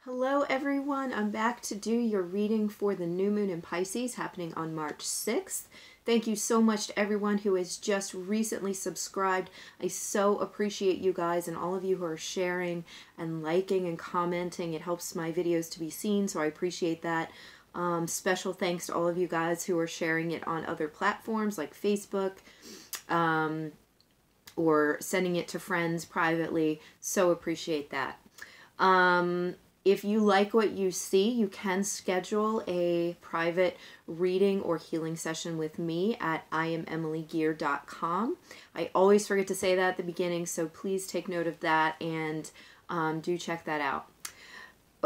Hello everyone, I'm back to do your reading for the new moon in Pisces happening on March 6th. Thank you so much to everyone who has just recently subscribed. I so appreciate you guys and all of you who are sharing and liking and commenting. It helps my videos to be seen, so I appreciate that. Special thanks to all of you guys who are sharing it on other platforms like Facebook or sending it to friends privately. So appreciate that. If you like what you see, you can schedule a private reading or healing session with me at IamEmilyGear.com. I always forget to say that at the beginning, so please take note of that and do check that out.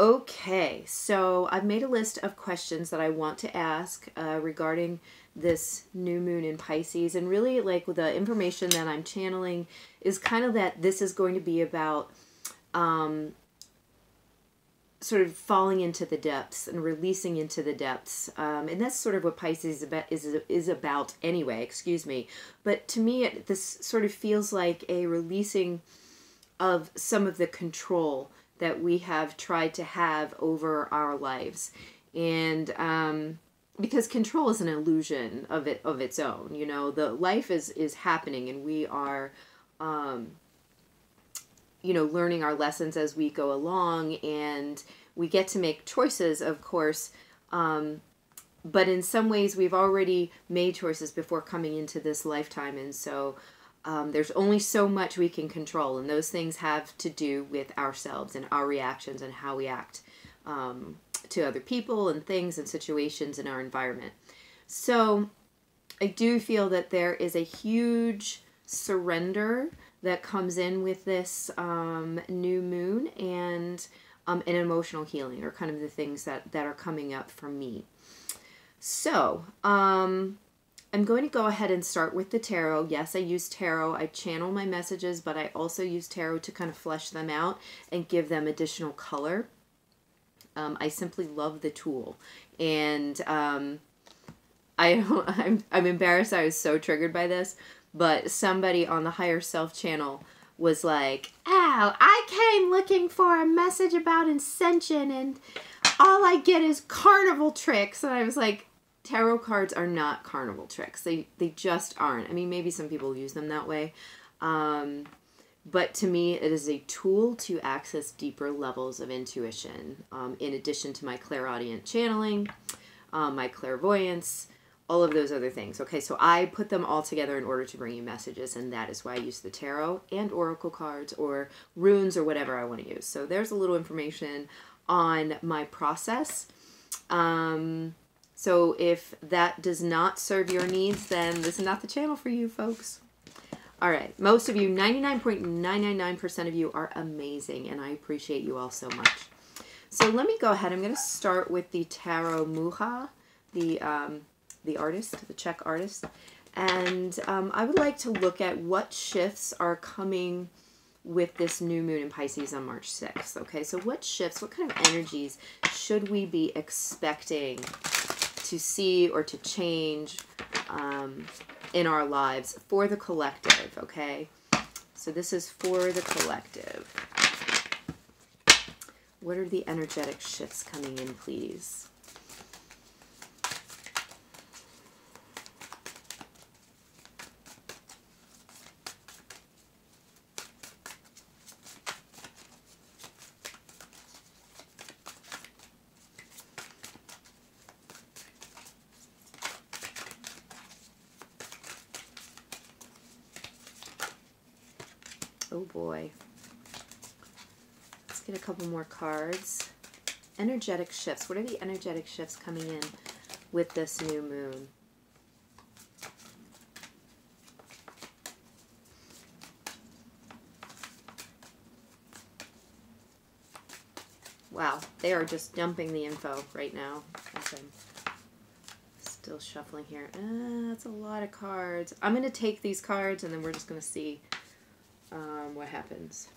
Okay, so I've made a list of questions that I want to ask regarding this new moon in Pisces, and really like the information that I'm channeling is kind of that this is going to be about sort of falling into the depths and releasing into the depths. And that's sort of what Pisces is about anyway, excuse me. But to me, this sort of feels like a releasing of some of the control that we have tried to have over our lives. And because control is an illusion of its own, you know, the life is happening and we are you know, learning our lessons as we go along, and we get to make choices, of course, but in some ways we've already made choices before coming into this lifetime, and so there's only so much we can control, and those things have to do with ourselves and our reactions and how we act to other people and things and situations in our environment. So I do feel that there is a huge surrender that comes in with this new moon, and an emotional healing are kind of the things that are coming up for me. So I'm going to go ahead and start with the tarot. Yes, I use tarot. I channel my messages, but I also use tarot to kind of flesh them out and give them additional color. I simply love the tool, and I'm embarrassed. I was so triggered by this. But somebody on the Higher Self channel was like, "Ow, I came looking for a message about ascension and all I get is carnival tricks." And I was like, tarot cards are not carnival tricks. They just aren't. I mean, maybe some people use them that way. But to me, it is a tool to access deeper levels of intuition, in addition to my clairaudient channeling, my clairvoyance, all of those other things. Okay, so I put them all together in order to bring you messages, and that is why I use the tarot and oracle cards or runes or whatever I want to use. So there's a little information on my process. So if that does not serve your needs, then this is not the channel for you, folks. All right, most of you, 99.999% of you are amazing, and I appreciate you all so much. So let me go ahead. I'm going to start with the Tarot Muja, the artist, the Czech artist, and I would like to look at what shifts are coming with this new moon in Pisces on March 6th. Okay, so what shifts, what kind of energies should we be expecting to see or to change in our lives for the collective? Okay, so this is for the collective. What are the energetic shifts coming in, please? Oh boy. Let's get a couple more cards. Energetic shifts. What are the energetic shifts coming in with this new moon? Wow, they are just dumping the info right now. Okay. Still shuffling here. That's a lot of cards. I'm going to take these cards and then we're just going to see what happens.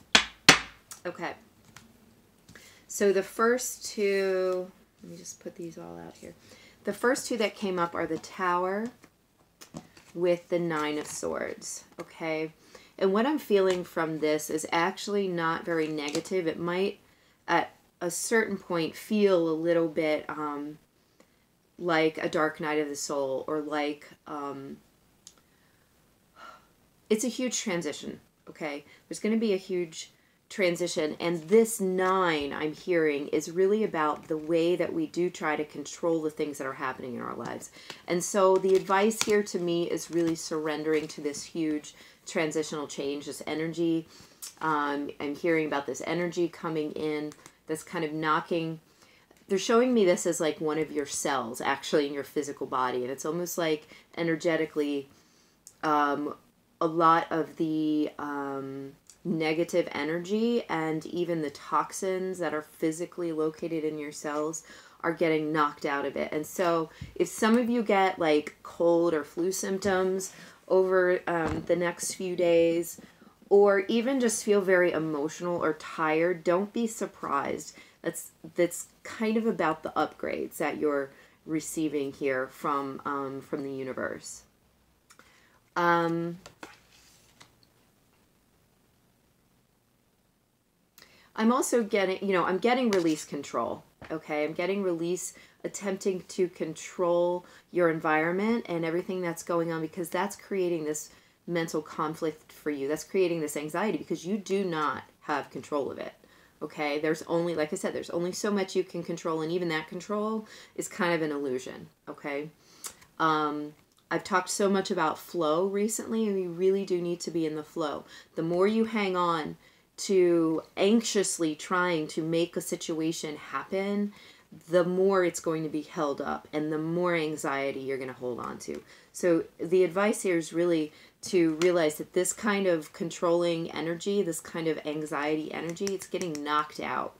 Okay. So the first two, let me just put these all out here. The first two that came up are the Tower with the Nine of Swords. Okay. And what I'm feeling from this is actually not very negative. It might, at a certain point feel a little bit like a dark night of the soul, or like it's a huge transition, okay? There's going to be a huge transition, and this 9 I'm hearing is really about the way that we do try to control the things that are happening in our lives. And so the advice here to me is really surrendering to this huge transitional change, this energy. I'm hearing about this energy coming in that's kind of knocking. They're showing me this as like one of your cells actually in your physical body, and it's almost like energetically a lot of the negative energy and even the toxins that are physically located in your cells are getting knocked out of it. And so if some of you get like cold or flu symptoms over the next few days, or even just feel very emotional or tired, don't be surprised. That's kind of about the upgrades that you're receiving here from the universe. I'm also getting, I'm getting release control. Okay, I'm getting release, attempting to control your environment and everything that's going on, because that's creating this mental conflict for you. That's creating this anxiety because you do not have control of it. Okay, there's only, like I said, there's only so much you can control, and even that control is kind of an illusion. Okay, I've talked so much about flow recently, and you really do need to be in the flow. The more you hang on to anxiously trying to make a situation happen, the more it's going to be held up, and the more anxiety you're going to hold on to. So the advice here is really to realize that this kind of controlling energy, this kind of anxiety energy, it's getting knocked out.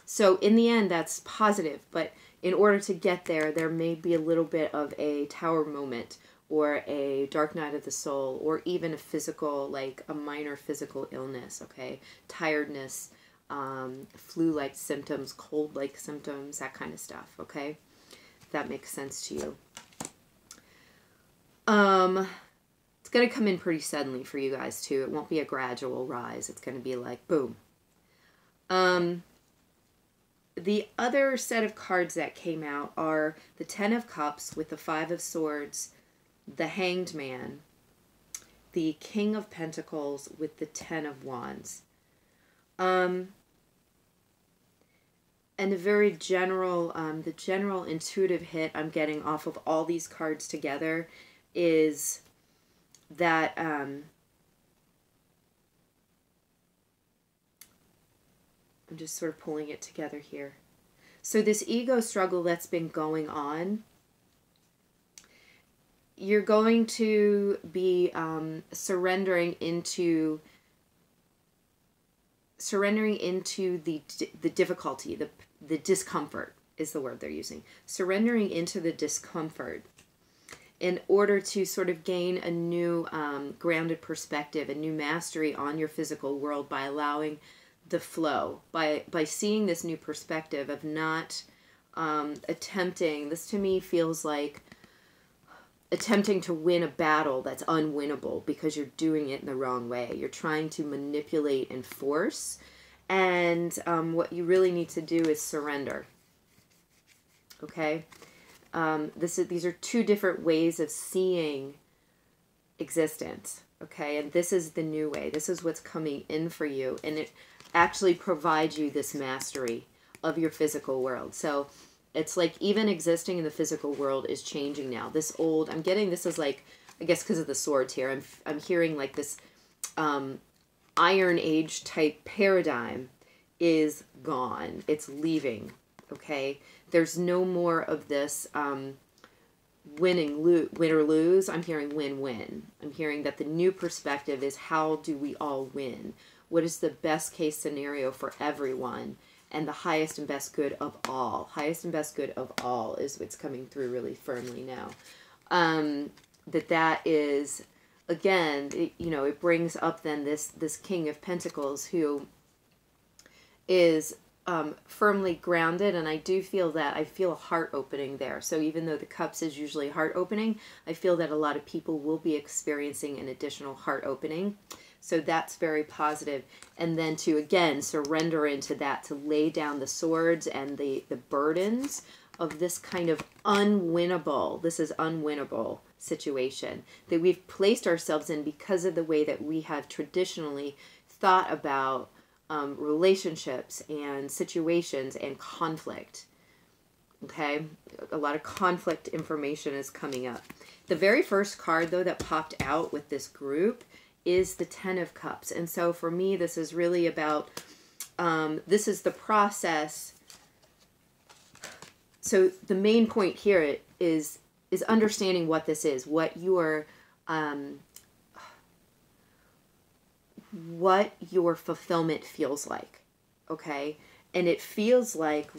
So in the end, that's positive, but in order to get there, there may be a little bit of a tower moment, or a dark night of the soul, or even a physical, like a minor physical illness, okay? Tiredness, flu-like symptoms, cold-like symptoms, that kind of stuff, okay? If that makes sense to you. It's going to come in pretty suddenly for you guys, too. It won't be a gradual rise. It's going to be like, boom. The other set of cards that came out are the 10 of Cups with the 5 of Swords, the Hanged Man, the King of Pentacles with the 10 of Wands. And the very general, the general intuitive hit I'm getting off of all these cards together is that I'm just sort of pulling it together here. So this ego struggle that's been going on, you're going to be surrendering into the difficulty, the discomfort is the word they're using. Surrendering into the discomfort in order to sort of gain a new grounded perspective, a new mastery on your physical world, by allowing the flow, by seeing this new perspective of not attempting, this to me feels like attempting to win a battle that's unwinnable because you're doing it in the wrong way. You're trying to manipulate and force, and what you really need to do is surrender. Okay? These are two different ways of seeing existence. Okay? And this is the new way. This is what's coming in for you, and it actually provides you this mastery of your physical world. So it's like even existing in the physical world is changing now. This old, I'm getting, this is like, I guess because of the swords here, I'm hearing like this Iron Age type paradigm is gone. It's leaving, okay? There's no more of this win or lose. I'm hearing win-win. I'm hearing that the new perspective is, how do we all win? What is the best case scenario for everyone? And the highest and best good of all. Highest and best good of all is what's coming through really firmly now. That is, again, it brings up then this King of Pentacles who is firmly grounded, and I do feel that, I feel a heart opening there. So even though the Cups is usually heart opening, I feel that a lot of people will be experiencing an additional heart opening. So that's very positive. And then to, again, surrender into that, to lay down the swords and the burdens of this kind of unwinnable, this is unwinnable situation that we've placed ourselves in because of the way that we have traditionally thought about relationships and situations and conflict. Okay, a lot of conflict information is coming up. The very first card, though, that popped out with this group is the Ten of Cups. And so for me, this is really about, this is the process. So the main point here is understanding what this is, what your fulfillment feels like, okay? And it feels like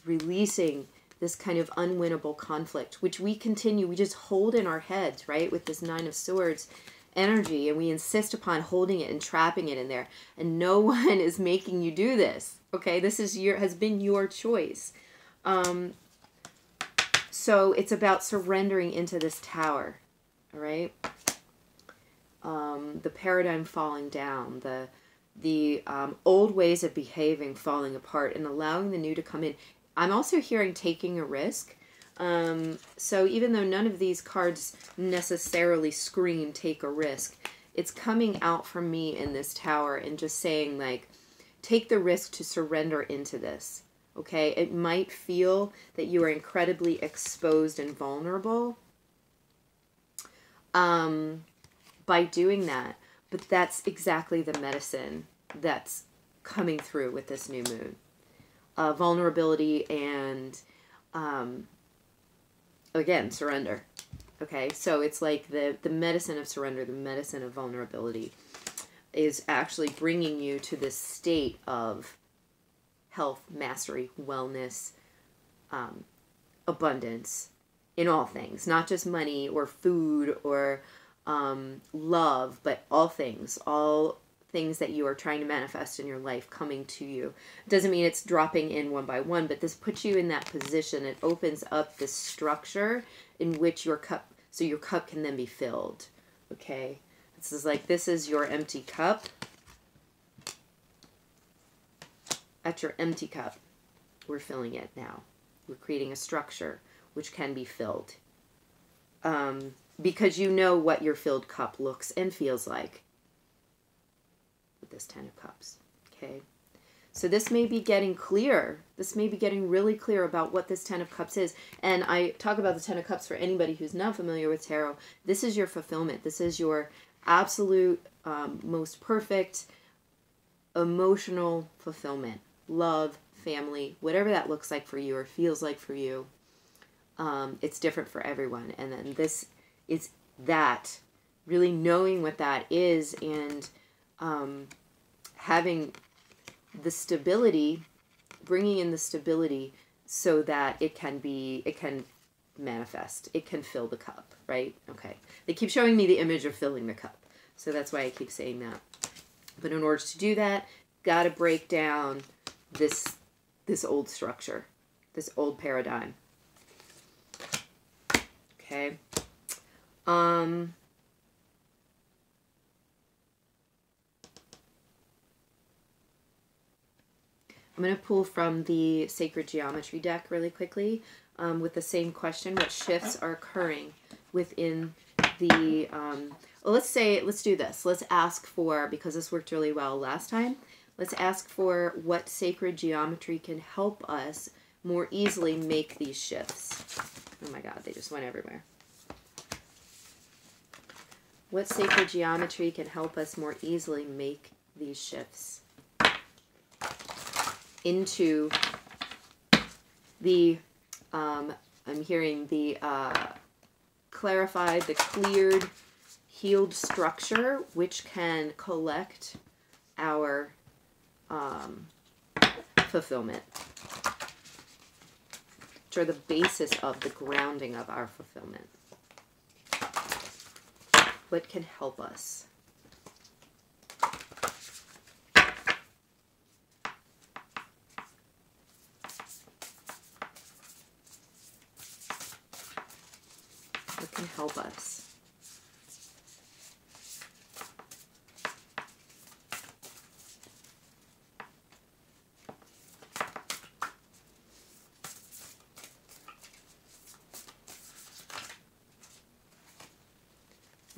releasing this kind of unwinnable conflict, which we just hold in our heads, right? With this Nine of Swords energy, and we insist upon holding it and trapping it in there. And no one is making you do this, okay? This is has been your choice. So it's about surrendering into this Tower, all right? The paradigm falling down, the old ways of behaving falling apart, and allowing the new to come in. I'm also hearing taking a risk. So even though none of these cards necessarily scream take a risk, it's coming out from me in this Tower and just saying, like, take the risk to surrender into this. Okay, it might feel that you are incredibly exposed and vulnerable by doing that, but that's exactly the medicine that's coming through with this new moon. Vulnerability and, again, surrender. Okay, so it's like the medicine of surrender, the medicine of vulnerability is actually bringing you to this state of health, mastery, wellness, abundance in all things, not just money or food or love, but all things that you are trying to manifest in your life coming to you. It doesn't mean it's dropping in one by one, but this puts you in that position. It opens up this structure in which your cup can then be filled. Okay, this is your empty cup. At your empty cup, we're filling it now. We're creating a structure which can be filled. Because you know what your filled cup looks and feels like with this Ten of Cups. Okay? So this may be getting clear. This may be getting really clear about what this Ten of Cups is. And I talk about the Ten of Cups for anybody who's not familiar with tarot. This is your fulfillment. This is your absolute, most perfect emotional fulfillment. Love, family, whatever that looks like for you or feels like for you. It's different for everyone. And then this is that, really knowing what that is and having the stability, bringing in the stability so that it can manifest. It can fill the cup, right? Okay. They keep showing me the image of filling the cup. So that's why I keep saying that. But in order to do that, got to break down this old structure, this old paradigm. Okay. I'm going to pull from the Sacred Geometry deck really quickly with the same question. What shifts are occurring within the... let's do this. Let's ask for, because this worked really well last time, let's ask for what sacred geometry can help us more easily make these shifts. Oh my God, they just went everywhere. What sacred geometry can help us more easily make these shifts into the, I'm hearing the clarified, the cleared, healed structure, which can collect our fulfillment, which are the basis of the grounding of our fulfillment. What can help us? What can help us?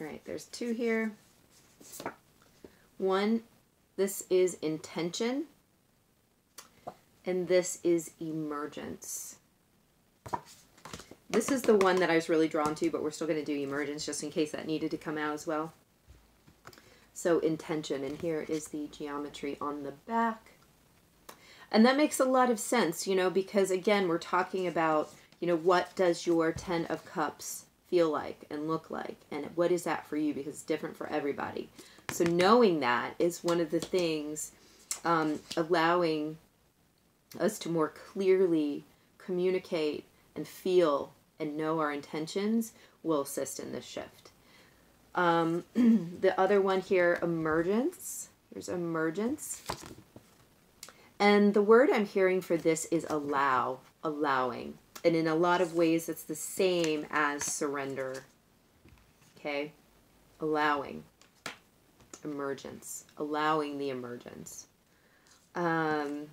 right, there's 2 here. 1, this is intention, and this is emergence. This is the one that I was really drawn to, but we're still going to do emergence just in case that needed to come out as well. So intention, and here is the geometry on the back. And that makes a lot of sense, you know, because again, we're talking about, you know, what does your 10 of Cups feel like and look like? And what is that for you? Because it's different for everybody. So knowing that is one of the things, allowing us to more clearly communicate and feel and know our intentions will assist in this shift. The other one here, emergence. Here's emergence. And the word I'm hearing for this is allow, allowing. And in a lot of ways, it's the same as surrender. Okay? Allowing. Emergence. Allowing the emergence. Here's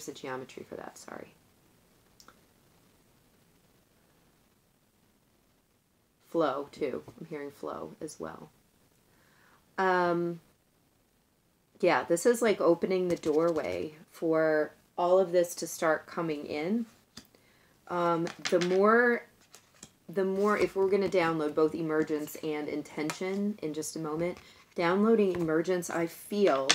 the geometry for that, sorry. Flow, too. I'm hearing flow as well. Yeah, this is like opening the doorway for all of this to start coming in. The more, if we're going to download both emergence and intention in just a moment, downloading emergence, I feel,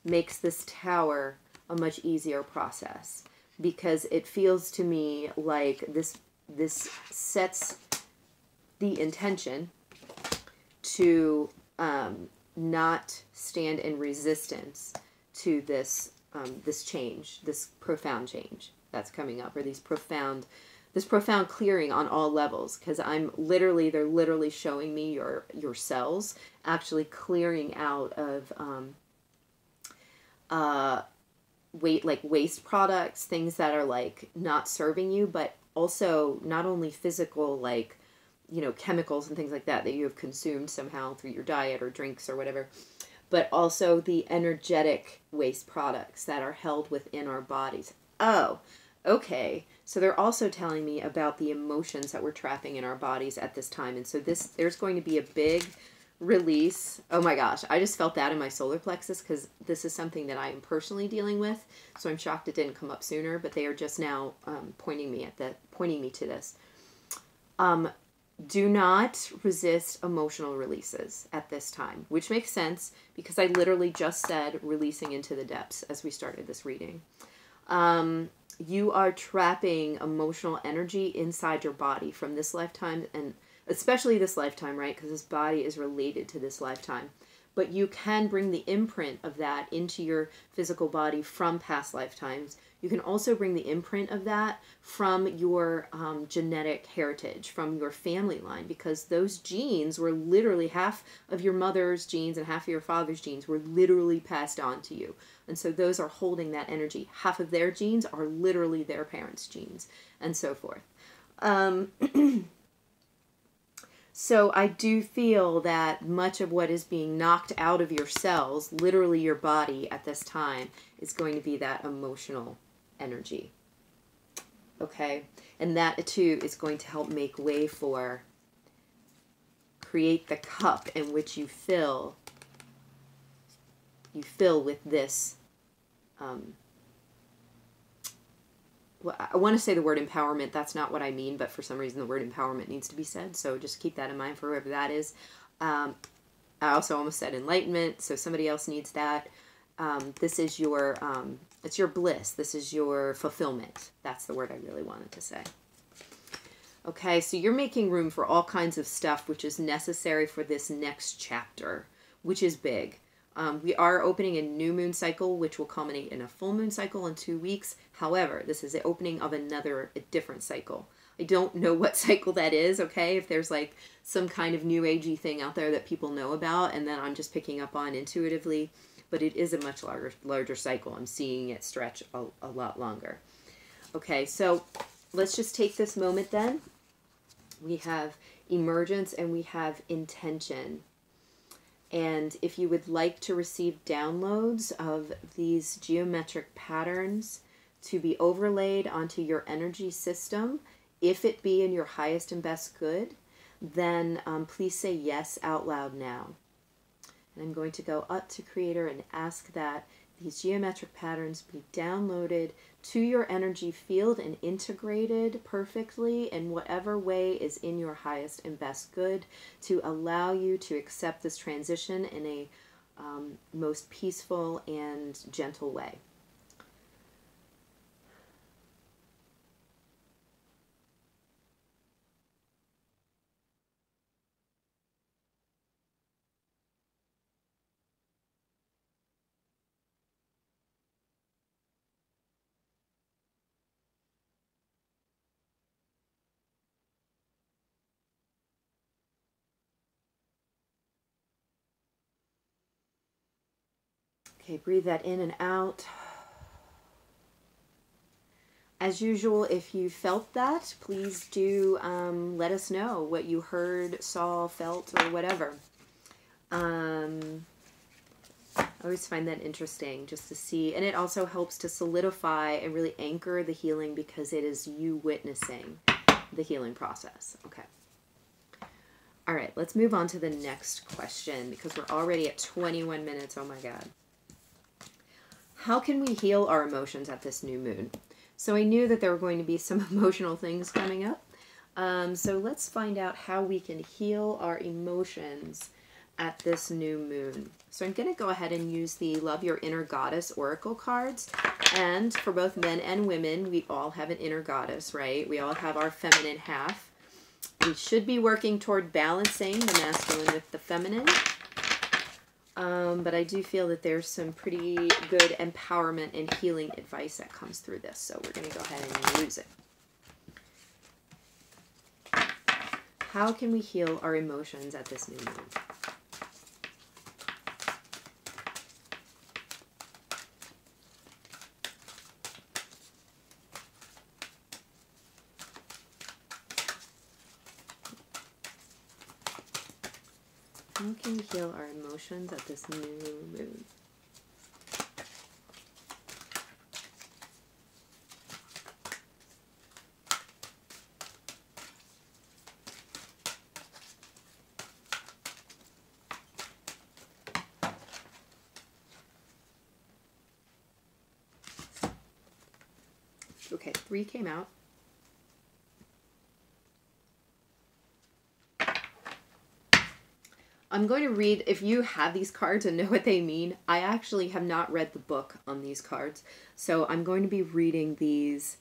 makes this tower a much easier process, because it feels to me like this sets the intention to not stand in resistance to this this change, this profound change that's coming up, or this profound clearing on all levels. Because they're literally showing me your cells actually clearing out of waste products, things that are like not serving you, but also not only physical, like, you know, chemicals and things like that you have consumed somehow through your diet or drinks or whatever, but also the energetic waste products that are held within our bodies. Oh, okay. So they're also telling me about the emotions that we're trapping in our bodies at this time. And so there's going to be a big release. Oh my gosh, I just felt that in my solar plexus, because this is something that I am personally dealing with. So I'm shocked it didn't come up sooner, but they are just now pointing me to this. Do not resist emotional releases at this time, which makes sense because I literally just said releasing into the depths as we started this reading. You are trapping emotional energy inside your body from this lifetime, and especially this lifetime, right? Because this body is related to this lifetime. But you can bring the imprint of that into your physical body from past lifetimes. You can also bring the imprint of that from your genetic heritage, from your family line, because those genes were literally half of your mother's genes and half of your father's genes were literally passed on to you. And so those are holding that energy. Half of their genes are literally their parents' genes, and so forth. So I do feel that much of what is being knocked out of your cells, literally your body at this time, is going to be that emotional energy. Okay? And that too is going to help make way for, create the cup in which you fill with this, well, I want to say the word empowerment. That's not what I mean, but for some reason the word empowerment needs to be said. So just keep that in mind for whoever that is. I also almost said enlightenment, so somebody else needs that. This is your, it's your bliss. This is your fulfillment. That's the word I really wanted to say. Okay, so you're making room for all kinds of stuff which is necessary for this next chapter, which is big. We are opening a new moon cycle, which will culminate in a full moon cycle in 2 weeks. However, this is the opening of a different cycle. I don't know what cycle that is, okay? If there's like some kind of new agey thing out there that people know about and that I'm just picking up on intuitively, but it is a much larger cycle. I'm seeing it stretch a lot longer. Okay, so let's just take this moment then. We have emergence and we have intention. And if you would like to receive downloads of these geometric patterns to be overlaid onto your energy system if it be in your highest and best good, then please say yes out loud now. And I'm going to go up to Creator and ask that these geometric patterns be downloaded to your energy field and integrated perfectly in whatever way is in your highest and best good, to allow you to accept this transition in a most peaceful and gentle way. Okay, breathe that in and out. As usual, if you felt that, please do let us know what you heard, saw, felt, or whatever. I always find that interesting just to see. And it also helps to solidify and really anchor the healing, because it is you witnessing the healing process. Okay. All right, let's move on to the next question, because we're already at 21 minutes. Oh my God. How can we heal our emotions at this new moon? So I knew that there were going to be some emotional things coming up. So let's find out how we can heal our emotions at this new moon. So I'm going to go ahead and use the Love Your Inner Goddess Oracle cards. And for both men and women, we all have an inner goddess, right? We all have our feminine half. We should be working toward balancing the masculine with the feminine. But I do feel that there's some pretty good empowerment and healing advice that comes through this. So we're going to go ahead and use it. How can we heal our emotions at this new moon? How can we heal our emotions at this new moon? Okay, 3 came out. I'm going to read, if you have these cards and know what they mean, I actually have not read the book on these cards, so I'm going to be reading these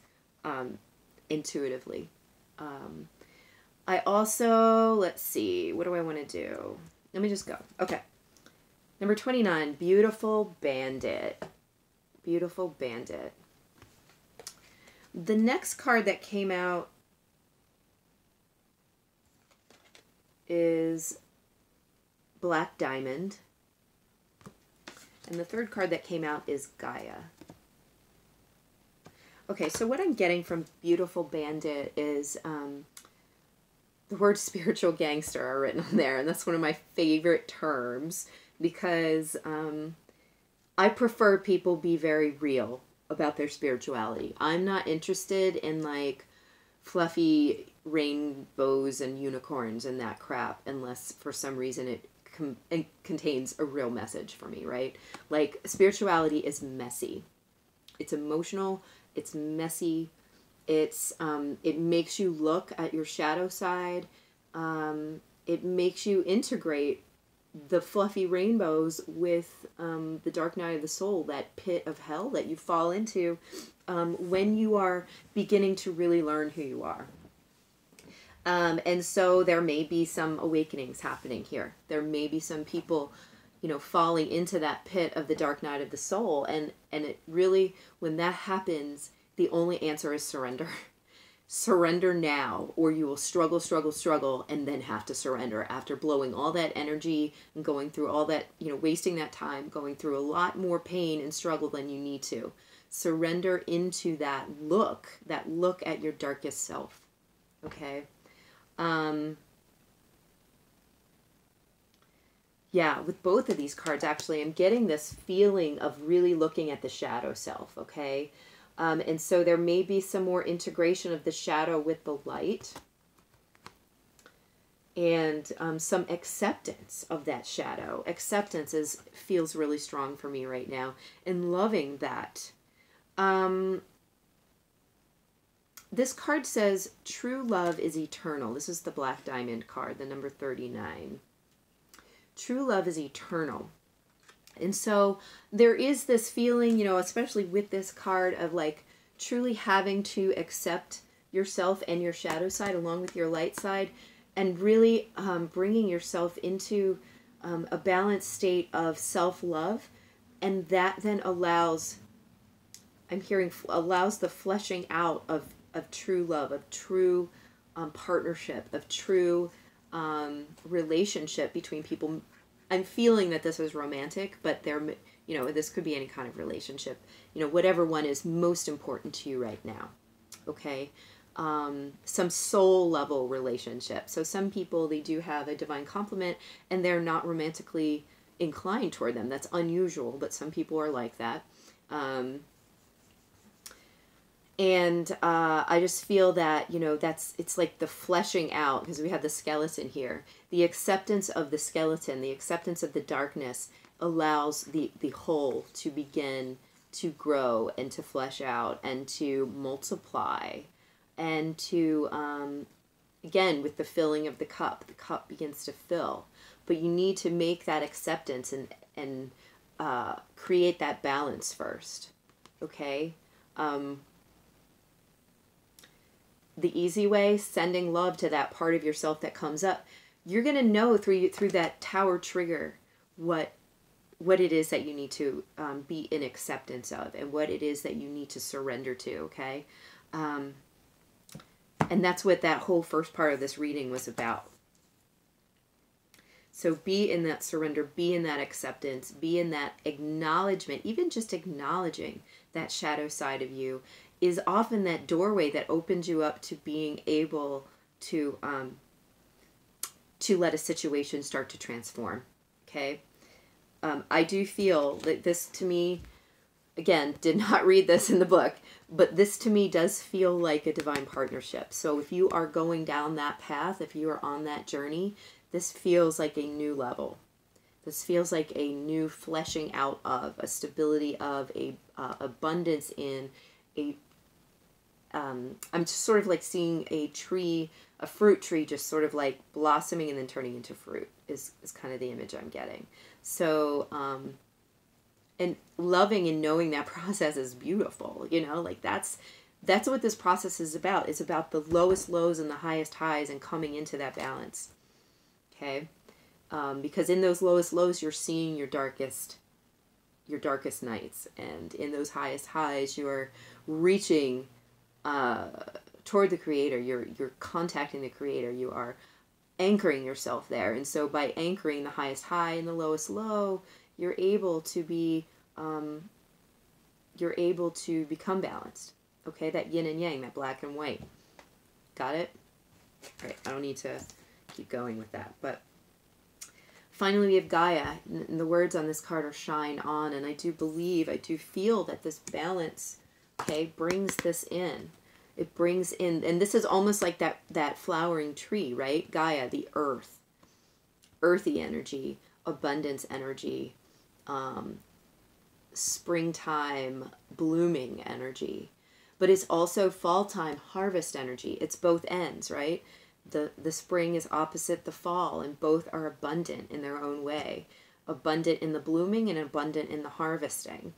intuitively. I also, let's see, what do I want to do? Let me just go. Okay. Number 29, Beautiful Bandit. Beautiful Bandit. The next card that came out is Black Diamond. And the third card that came out is Gaia. Okay, so what I'm getting from Beautiful Bandit is the word spiritual gangster are written on there. And that's one of my favorite terms, because I prefer people be very real about their spirituality. I'm not interested in like fluffy rainbows and unicorns and that crap, unless for some reason it contains a real message for me, right? Like, spirituality is messy. It's emotional. It's messy. It's it makes you look at your shadow side. It makes you integrate the fluffy rainbows with the dark night of the soul, that pit of hell that you fall into when you are beginning to really learn who you are. And so there may be some awakenings happening here. There may be some people, you know, falling into that pit of the dark night of the soul. And it really, when that happens, the only answer is surrender. Surrender now, or you will struggle, struggle, struggle, and then have to surrender after blowing all that energy and going through all that, you know, wasting that time, going through a lot more pain and struggle than you need to. Surrender into that look at your darkest self. Okay? Yeah, with both of these cards, actually, I'm getting this feeling of really looking at the shadow self, okay? And so there may be some more integration of the shadow with the light, and some acceptance of that shadow. Acceptance feels really strong for me right now, and loving that. This card says, true love is eternal. This is the Black Diamond card, the number 39. True love is eternal. And so there is this feeling, you know, especially with this card, of like truly having to accept yourself and your shadow side along with your light side, and really bringing yourself into a balanced state of self-love. And that then allows, I'm hearing, allows the fleshing out of true love, of true partnership, of true relationship between people. I'm feeling that this is romantic, but there, you know, this could be any kind of relationship, you know, whatever one is most important to you right now. Okay. Some soul level relationship. So some people, they do have a divine complement and they're not romantically inclined toward them. That's unusual, but some people are like that. I just feel that, you know, it's like the fleshing out, because we have the skeleton here. The acceptance of the skeleton, the acceptance of the darkness allows the whole to begin to grow and to flesh out and to multiply. And to, again, with the filling of the cup begins to fill. But you need to make that acceptance and create that balance first. Okay? The easy way, sending love to that part of yourself that comes up. You're going to know through that tower trigger what it is that you need to be in acceptance of, and what it is that you need to surrender to, okay? And that's what that whole first part of this reading was about. So be in that surrender, be in that acceptance, be in that acknowledgement. Even just acknowledging that shadow side of you is often that doorway that opens you up to being able to let a situation start to transform. Okay? I do feel that this, to me, again, did not read this in the book, but this to me does feel like a divine partnership. So if you are going down that path, if you are on that journey, this feels like a new level. This feels like a new fleshing out of, a stability of, a abundance in, I'm just sort of like seeing a tree, a fruit tree, just sort of like blossoming and then turning into fruit is kind of the image I'm getting. So, and loving and knowing that process is beautiful, you know, like that's what this process is about. It's about the lowest lows and the highest highs and coming into that balance. Okay. Because in those lowest lows, you're seeing your darkest nights. And in those highest highs, you're reaching, toward the Creator. You're contacting the Creator. You are anchoring yourself there. And so by anchoring the highest high and the lowest low, you're able to be, you're able to become balanced. Okay, that yin and yang, that black and white. Got it? All right, I don't need to keep going with that. But finally, we have Gaia. And the words on this card are shine on. And I do feel that this balance, okay, brings this in. It brings in, and this is almost like that flowering tree, right? Gaia, the earth. Earthy energy, abundance energy, springtime, blooming energy. But it's also fall time, harvest energy. It's both ends, right? The spring is opposite the fall, and both are abundant in their own way. Abundant in the blooming and abundant in the harvesting.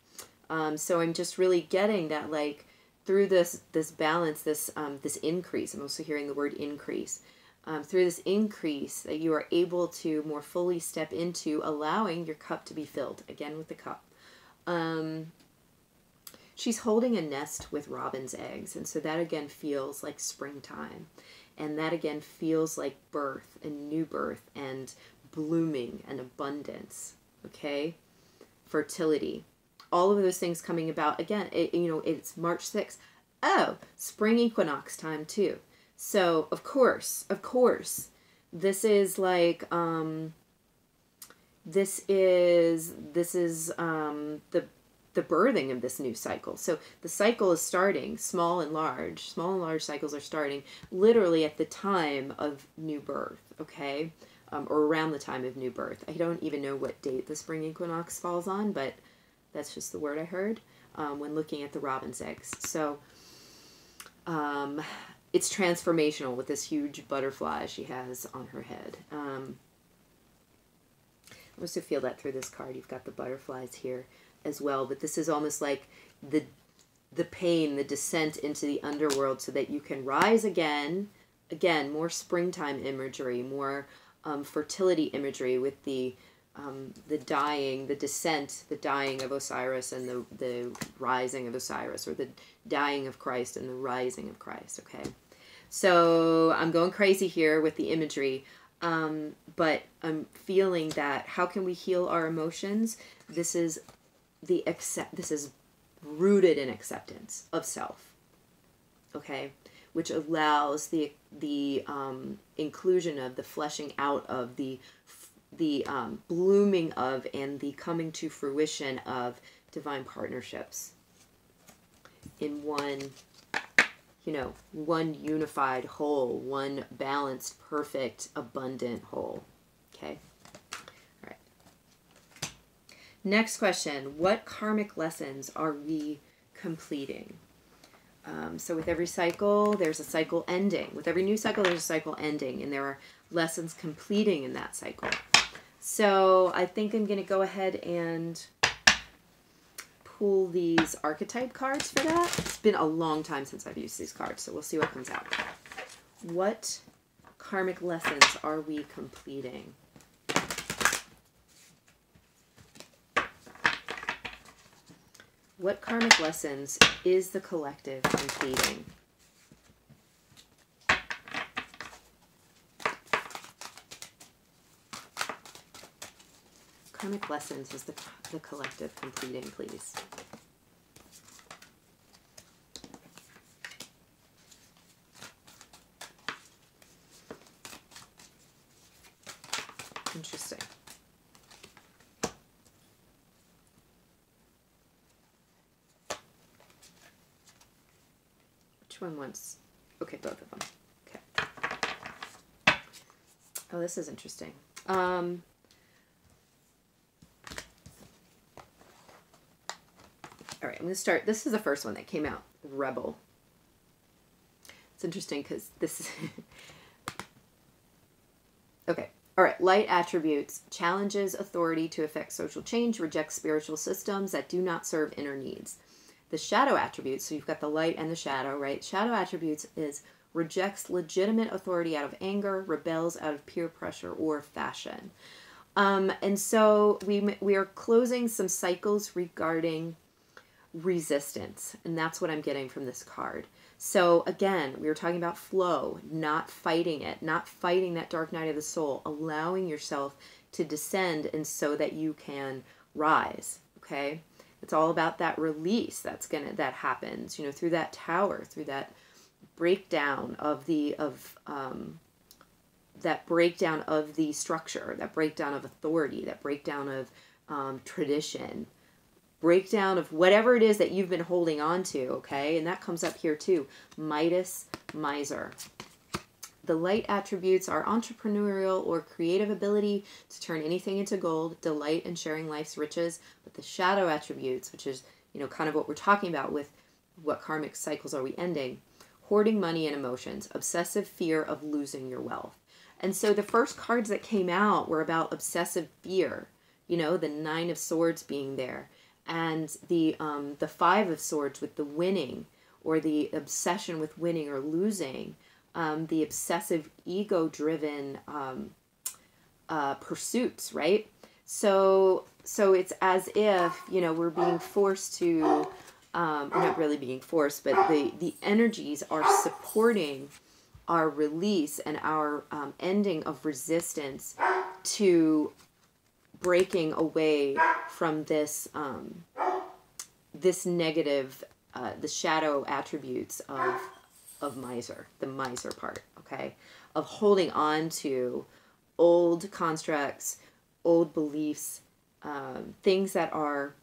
So I'm just really getting that, like, through this balance, this increase, I'm also hearing the word increase. Through this increase, that you are able to more fully step into allowing your cup to be filled, again with the cup. She's holding a nest with robin's eggs, and so that again feels like springtime. And that again feels like birth and new birth and blooming and abundance, okay? Fertility. All of those things coming about. Again, it's March 6th. Oh, spring equinox time too. So, of course, this is like, this is the the birthing of this new cycle. So the cycle is starting, small and large cycles are starting literally at the time of new birth, okay? Or around the time of new birth. I don't even know what date the spring equinox falls on, but that's just the word I heard when looking at the robin's eggs. So it's transformational with this huge butterfly she has on her head. I also feel that through this card. You've got the butterflies here as well, but this is almost like the pain, the descent into the underworld so that you can rise again. Again, more springtime imagery, more fertility imagery with the dying, the descent, the dying of Osiris and the rising of Osiris, or the dying of Christ and the rising of Christ, okay? So I'm going crazy here with the imagery, but I'm feeling that how can we heal our emotions? This is rooted in acceptance of self, okay? Which allows the inclusion of the fleshing out of the blooming of and the coming to fruition of divine partnerships in one, one unified whole, one balanced, perfect, abundant whole. Okay. All right. Next question. What karmic lessons are we completing? So with every cycle, there's a cycle ending. With every new cycle, there's a cycle ending, and there are lessons completing in that cycle. So I think I'm going to go ahead and pull these archetype cards for that. It's been a long time since I've used these cards, so we'll see what comes out. What karmic lessons are we completing? What karmic lessons is the collective completing? Karmic lessons is the collective completing, please. Interesting. Which one wants? Okay, both of them. Okay. Oh, this is interesting. All right, I'm going to start. This is the first one that came out, Rebel. It's interesting because this is... Okay. All right. Light attributes. Challenges authority to effect social change. Rejects spiritual systems that do not serve inner needs. The shadow attributes, so you've got the light and the shadow, right? Shadow attributes is rejects legitimate authority out of anger, rebels out of peer pressure or fashion. And so we are closing some cycles regarding resistance, and that's what I'm getting from this card. So again, we were talking about flow, not fighting it, not fighting that dark night of the soul, allowing yourself to descend and so that you can rise, okay? It's all about that release that happens, through that tower, through that breakdown of the structure, that breakdown of authority, that breakdown of tradition, breakdown of whatever it is that you've been holding on to, okay? And that comes up here too. Midas, miser. The light attributes are entrepreneurial or creative ability to turn anything into gold, delight in sharing life's riches. But the shadow attributes, which is, kind of what we're talking about with what karmic cycles are we ending, hoarding money and emotions, obsessive fear of losing your wealth. And so the first cards that came out were about obsessive fear, the Nine of Swords being there. And the Five of Swords with the winning, or the obsession with winning or losing, the obsessive ego-driven pursuits, right? So it's as if, we're being forced to, we're not really being forced, but the energies are supporting our release and our ending of resistance to breaking away from this this negative, the shadow attributes of miser, the miser part, okay, of holding on to old constructs, old beliefs, things that are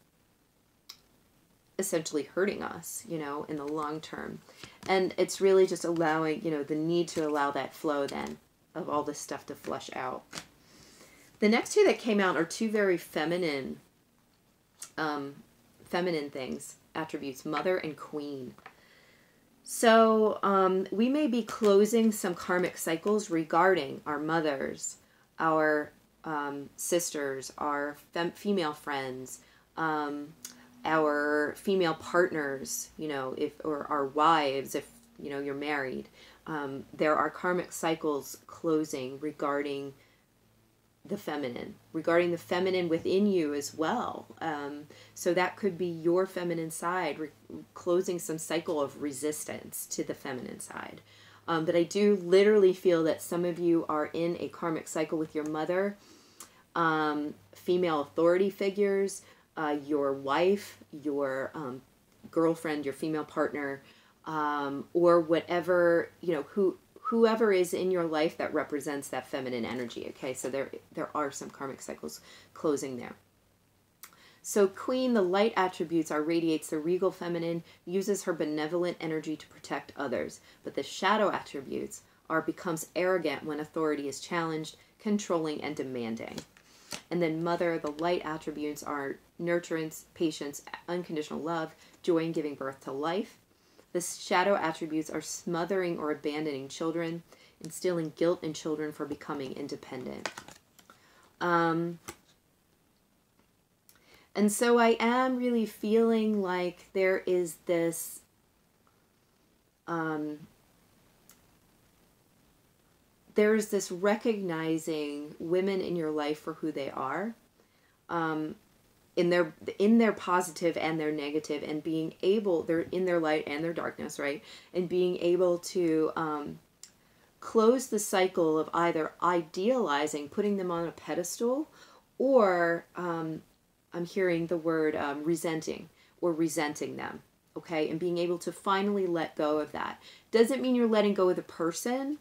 essentially hurting us, you know, in the long term. And it's really just allowing, you know, the need to allow that flow then of all this stuff to flush out. The next two that came out are two very feminine things, attributes, mother and queen. So we may be closing some karmic cycles regarding our mothers, our sisters, our female friends, our female partners, you know, or our wives, if, you know, you're married. There are karmic cycles closing regarding the feminine within you as well. So that could be your feminine side closing some cycle of resistance to the feminine side. But I do literally feel that some of you are in a karmic cycle with your mother, female authority figures, your wife, your girlfriend, your female partner, or whatever, you know, whoever is in your life that represents that feminine energy. Okay, so there are some karmic cycles closing there. So Queen, the light attributes are radiates the regal feminine, uses her benevolent energy to protect others. But the shadow attributes are becomes arrogant when authority is challenged, controlling and demanding. And then Mother, the light attributes are nurturance, patience, unconditional love, joy in giving birth to life. The shadow attributes are smothering or abandoning children, instilling guilt in children for becoming independent. And so I am really feeling like there is this there's this recognizing women in your life for who they are, in their positive and their negative, and being able, they're in their light and their darkness, right? And being able to close the cycle of either idealizing, putting them on a pedestal, or I'm hearing the word resenting or resenting them, okay? And being able to finally let go of that. Doesn't mean you're letting go of the person.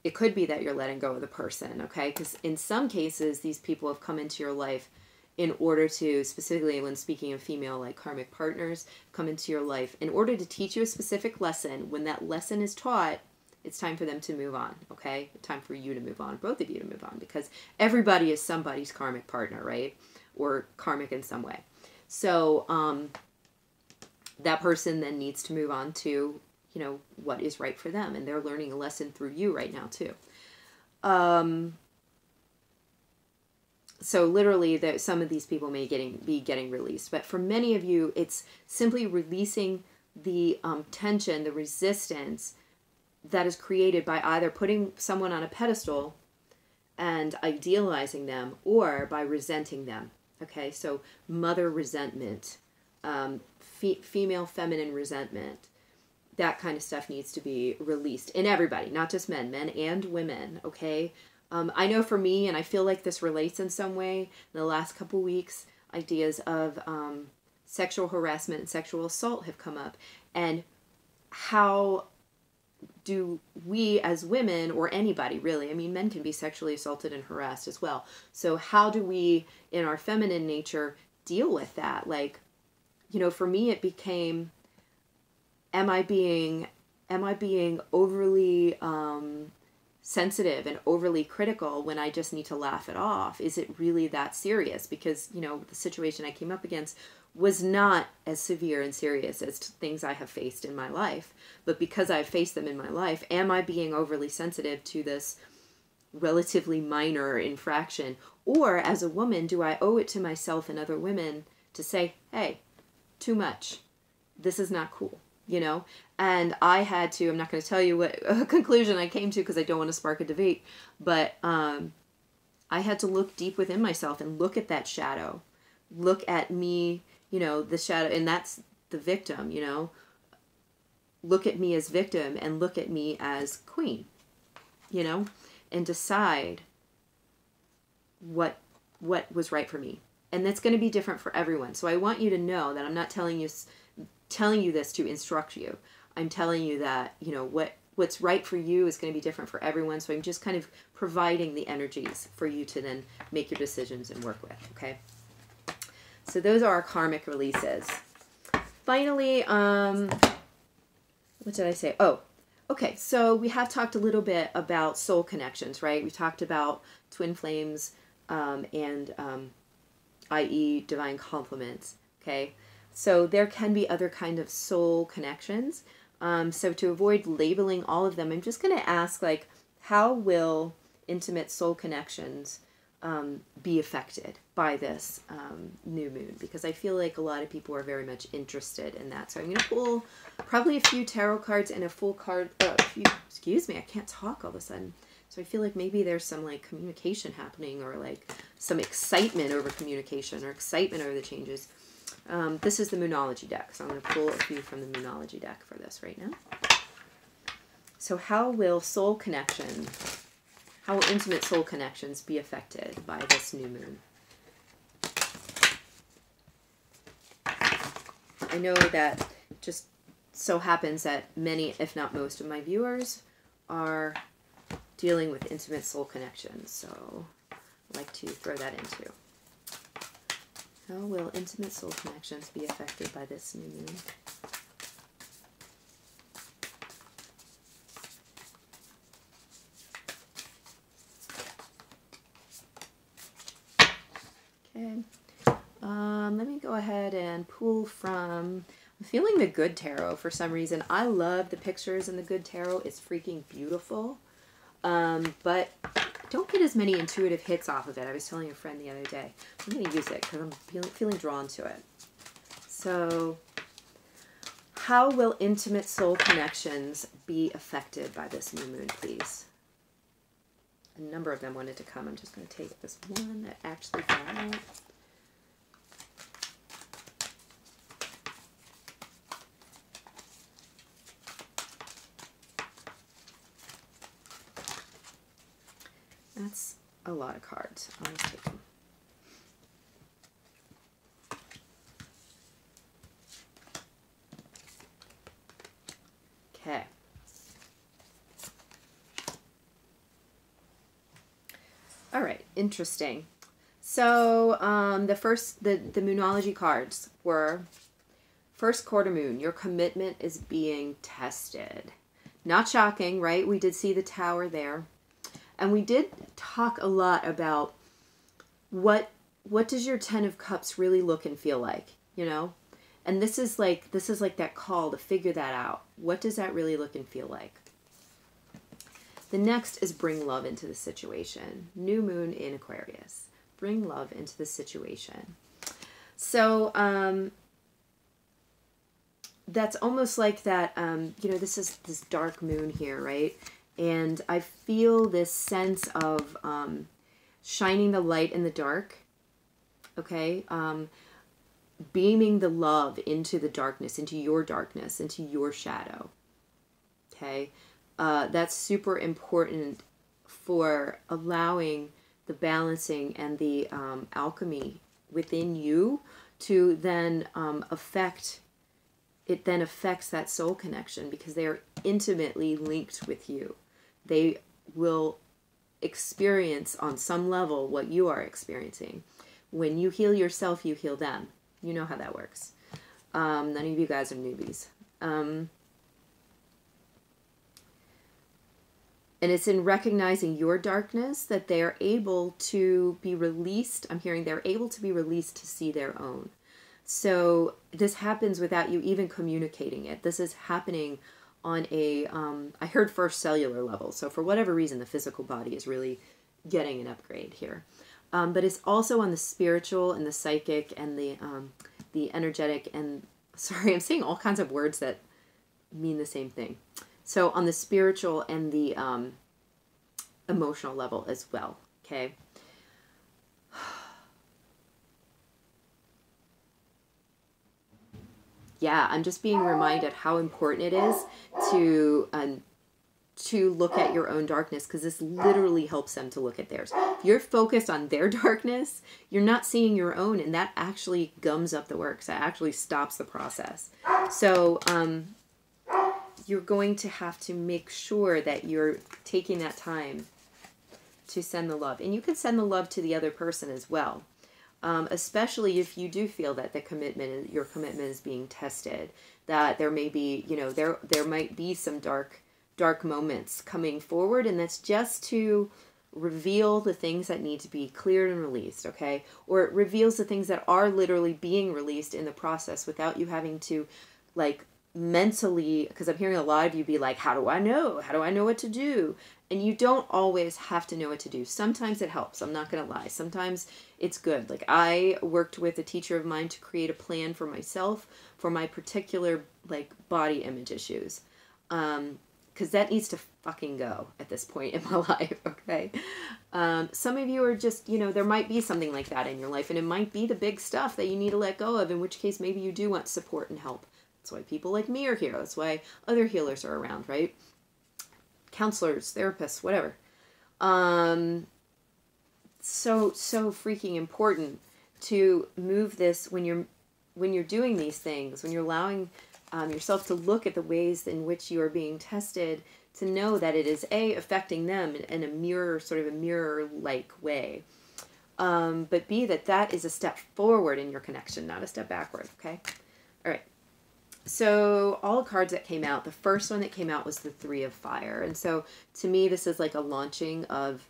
It could be that you're letting go of the person, okay? Because in some cases, these people have come into your life in order to, specifically when speaking of female, like karmic partners, come into your life in order to teach you a specific lesson. When that lesson is taught, it's time for them to move on, okay? Time for you to move on, both of you to move on, because everybody is somebody's karmic partner, right? Or karmic in some way. So that person then needs to move on to, you know, what is right for them. And they're learning a lesson through you right now, too. So literally, some of these people may be getting released. But for many of you, it's simply releasing the tension, the resistance that is created by either putting someone on a pedestal and idealizing them, or by resenting them. Okay, so mother resentment, female feminine resentment, that kind of stuff needs to be released in everybody, not just men and women, okay? I know for me, and I feel like this relates in some way, in the last couple weeks, ideas of sexual harassment and sexual assault have come up. And how do we as women, or anybody really, I mean, men can be sexually assaulted and harassed as well. So how do we, in our feminine nature, deal with that? Like, you know, for me, it became, am I being overly sensitive and overly critical when I just need to laugh it off? Is it really that serious? Because, you know, the situation I came up against was not as severe and serious as things I have faced in my life. But because I've faced them in my life, am I being overly sensitive to this relatively minor infraction? Or as a woman, do I owe it to myself and other women to say, hey, too much. This is not cool, you know? And I had to, I'm not going to tell you what conclusion I came to because I don't want to spark a debate, but I had to look deep within myself and look at that shadow. Look at me, you know, the shadow, and that's the victim, you know. Look at me as victim and look at me as queen, you know, and decide what was right for me. And that's going to be different for everyone. So I want you to know that I'm not telling you this to instruct you. I'm telling you that, you know, what's right for you is going to be different for everyone. So I'm just kind of providing the energies for you to then make your decisions and work with, okay? So those are our karmic releases. finally, what did I say? Oh, okay. So we have talked a little bit about soul connections, right? We talked about twin flames, and i.e. divine complements. Okay. So there can be other kind of soul connections. So to avoid labeling all of them, I'm just going to ask, like, how will intimate soul connections be affected by this new moon? Because I feel like a lot of people are very much interested in that. So I'm going to pull probably a few tarot cards and a full card. Excuse me, I can't talk all of a sudden. So I feel like maybe there's some like communication happening, or like some excitement over communication, or excitement over the changes. This is the Moonology deck, so I'm going to pull a few from the Moonology deck for this right now. So how will soul connection, how will intimate soul connections be affected by this new moon? I know that just so happens that many, if not most of my viewers are dealing with intimate soul connections, so I'd like to throw that in too. How will intimate soul connections be affected by this new moon? Okay. Let me go ahead and pull from, I'm feeling the Good Tarot for some reason. I love the pictures in the Good Tarot. It's freaking beautiful. But don't get as many intuitive hits off of it. I was telling a friend the other day, I'm going to use it because I'm feeling drawn to it. So, how will intimate soul connections be affected by this new moon, please? A number of them wanted to come. I'm just going to take this one that actually fell out. That's a lot of cards. I'll just take them. Okay. All right, interesting. So the Moonology cards were first quarter moon. Your commitment is being tested. Not shocking, right? We did see the Tower there. And we did talk a lot about what does your 10 of Cups really look and feel like, you know? And this is like that call to figure that out. What does that really look and feel like? The next is bring love into the situation. New moon in Aquarius. Bring love into the situation. So that's almost like that, you know, this is this dark moon here, right? And I feel this sense of shining the light in the dark, okay? Beaming the love into the darkness, into your shadow, okay? That's super important for allowing the balancing and the alchemy within you to then affects that soul connection, because they are intimately linked with you. They will experience on some level what you are experiencing. When you heal yourself, you heal them. You know how that works. None of you guys are newbies. And it's in recognizing your darkness that they are able to be released. I'm hearing they're able to be released to see their own. So this happens without you even communicating it. This is happening on a, I heard first cellular level. So for whatever reason, the physical body is really getting an upgrade here. But it's also on the spiritual and the psychic and the energetic and, sorry, I'm saying all kinds of words that mean the same thing. So on the spiritual and the emotional level as well, okay? Yeah, I'm just being reminded how important it is to look at your own darkness, because this literally helps them to look at theirs. If you're focused on their darkness, you're not seeing your own, and that actually gums up the works. That actually stops the process. So you're going to have to make sure that you're taking that time to send the love. And you can send the love to the other person as well. especially if you do feel that your commitment is being tested, that there may be, there might be some dark moments coming forward, and that's just to reveal the things that need to be cleared and released, okay? Or it reveals the things that are literally being released in the process without you having to, like, mentally, because I'm hearing a lot of you be like, how do I know? How do I know what to do? And you don't always have to know what to do. Sometimes it helps. I'm not going to lie. Sometimes it's good. Like, I worked with a teacher of mine to create a plan for myself for my particular, like, body image issues. Because that needs to fucking go at this point in my life, okay? Some of you are just, there might be something like that in your life, and it might be the big stuff that you need to let go of, in which case maybe you do want support and help. That's why people like me are here. That's why other healers are around, right? Counselors, therapists, whatever. So freaking important to move this when you're doing these things, when you're allowing yourself to look at the ways in which you are being tested, to know that it is affecting them in a mirror-like way. But B, that is a step forward in your connection, not a step backward, okay? All right. So all the cards that came out, the first one that came out was the Three of Fire. And so to me, this is like a launching of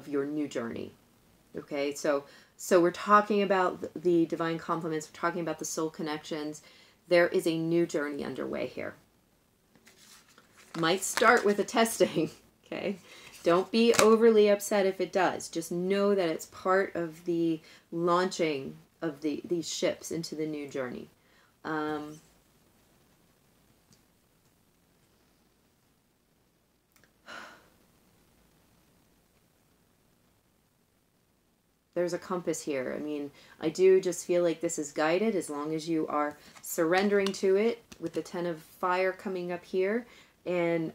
your new journey. Okay. So we're talking about the divine complements. We're talking about the soul connections. There is a new journey underway here. Might start with a testing. Okay. Don't be overly upset if it does. Just know that it's part of the launching of these ships into the new journey. There's a compass here. I mean, I do just feel like this is guided as long as you are surrendering to it, with the Ten of Fire coming up here, and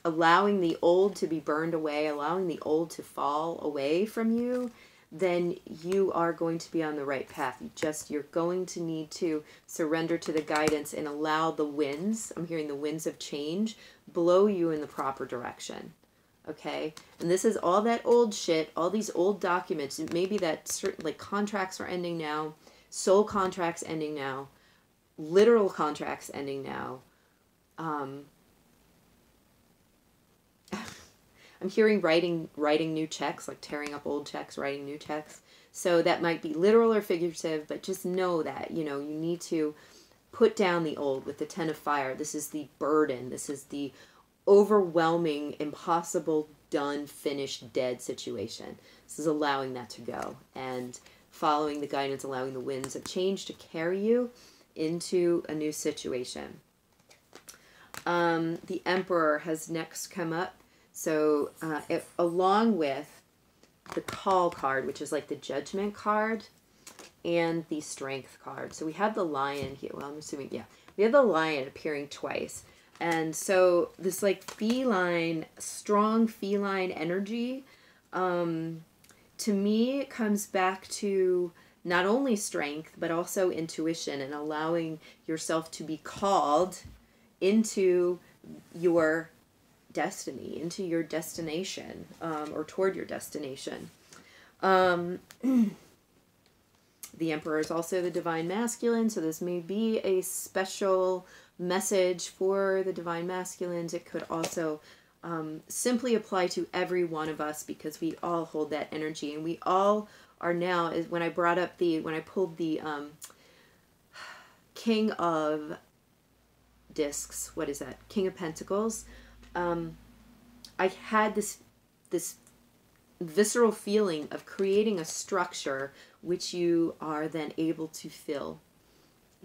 allowing the old to be burned away, allowing the old to fall away from you, then you are going to be on the right path. You're going to need to surrender to the guidance and allow the winds, I'm hearing the winds of change, blow you in the proper direction. Okay? And this is all that old shit, all these old documents. It may be that certain, like, contracts are ending now, soul contracts ending now, literal contracts ending now. I'm hearing writing new checks, like tearing up old checks, writing new checks. So that might be literal or figurative, but just know that, you need to put down the old with the Ten of Fire. This is the burden. This is the overwhelming, impossible, done, finished, dead situation. This is allowing that to go and following the guidance, allowing the winds of change to carry you into a new situation. The Emperor has next come up. So along with the Call card, which is like the Judgment card, and the Strength card. So we have the Lion here. Well, I'm assuming, yeah. We have the Lion appearing twice. And so this like feline, strong feline energy, to me, it comes back to not only strength, but also intuition and allowing yourself to be called into your destiny, into your destination, or toward your destination. The Emperor is also the Divine Masculine, so this may be a special message for the Divine Masculines. It could also simply apply to every one of us, because we all hold that energy, and we all are now, when I pulled the King of Discs, what is that? King of Pentacles. I had this visceral feeling of creating a structure which you are then able to fill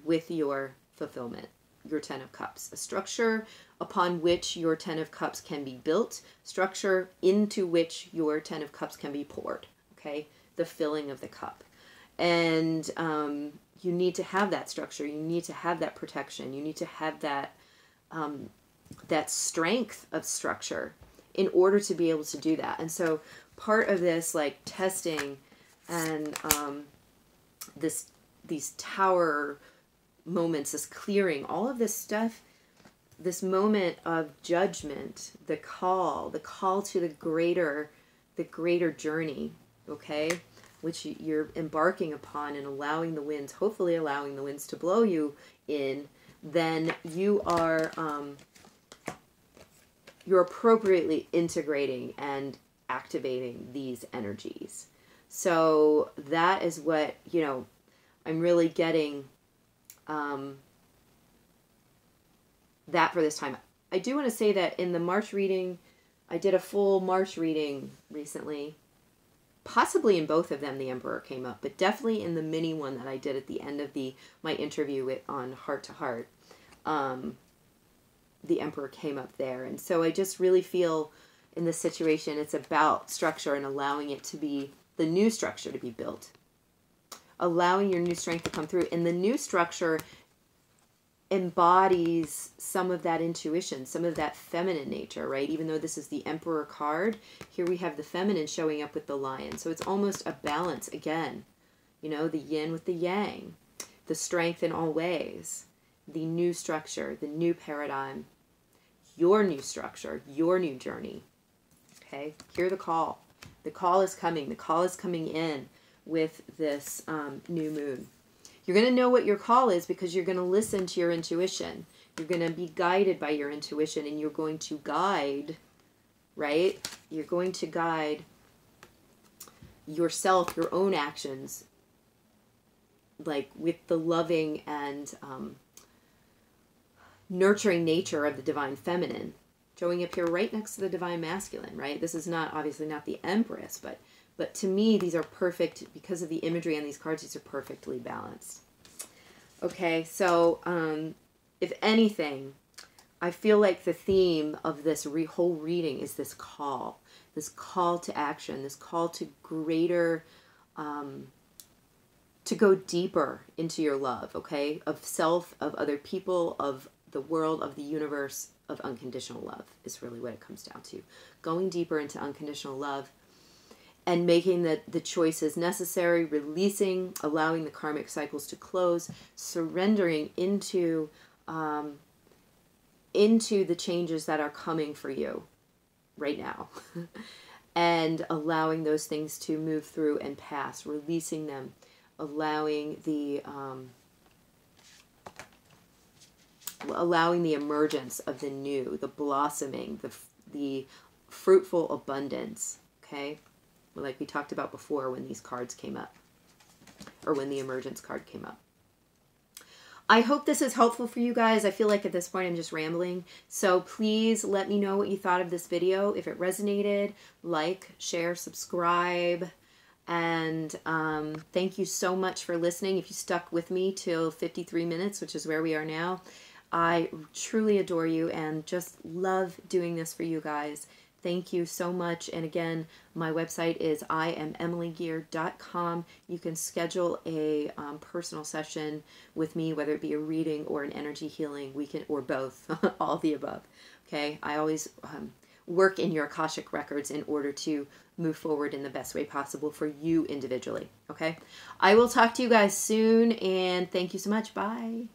with your fulfillment, your Ten of Cups. A structure upon which your Ten of Cups can be built, structure into which your Ten of Cups can be poured, okay? The filling of the cup. And you need to have that structure. You need to have that protection. You need to have that that strength of structure in order to be able to do that. And so part of this, like, testing and these tower moments, this clearing, all of this stuff, this moment of judgment, the call to the greater journey, okay? which you're embarking upon and allowing the winds, hopefully allowing the winds to blow you in, then you are, you're appropriately integrating and activating these energies. So that is what, you know, I'm really getting that for this time. I do want to say that in the March reading, I did a full March reading recently. Possibly in both of them the Emperor came up, but definitely in the mini one that I did at the end of my interview on Heart to Heart, the Emperor came up there. And so I just really feel in this situation it's about structure and allowing it to be, the new structure to be built. Allowing your new strength to come through. And the new structure embodies some of that intuition, some of that feminine nature, right? Even though this is the Emperor card, here we have the feminine showing up with the Lion. So it's almost a balance again. You know, the yin with the yang, the strength in all ways, the new structure, the new paradigm, your new structure, your new journey. Okay, hear the call. The call is coming. The call is coming in with this new moon. You're going to know what your call is because you're going to listen to your intuition. You're going to be guided by your intuition, and you're going to guide, right? You're going to guide yourself, your own actions, like with the loving and nurturing nature of the divine feminine, showing up here right next to the divine masculine, right? This is not, obviously not the Empress, but to me, these are perfect, because of the imagery on these cards, these are perfectly balanced. Okay, so if anything, I feel like the theme of this whole reading is this call to action, this call to greater, to go deeper into your love, okay, of self, of other people, of the world, of the universe, of unconditional love is really what it comes down to. Going deeper into unconditional love and making the choices necessary, releasing, allowing the karmic cycles to close, surrendering into the changes that are coming for you right now. And allowing those things to move through and pass, releasing them, allowing the emergence of the new, the blossoming, the fruitful abundance, okay? Like we talked about before when these cards came up, or when the Emergence card came up. I hope this is helpful for you guys. I feel like at this point I'm just rambling. So please let me know what you thought of this video. If it resonated, like, share, subscribe. And thank you so much for listening. If you stuck with me till 53 minutes, which is where we are now, I truly adore you and just love doing this for you guys. Thank you so much. And again, my website is IamEmilyGear.com. You can schedule a personal session with me, whether it be a reading or an energy healing. We can, or both, all the above. Okay, I always work in your Akashic records in order to move forward in the best way possible for you individually. Okay, I will talk to you guys soon, and thank you so much. Bye.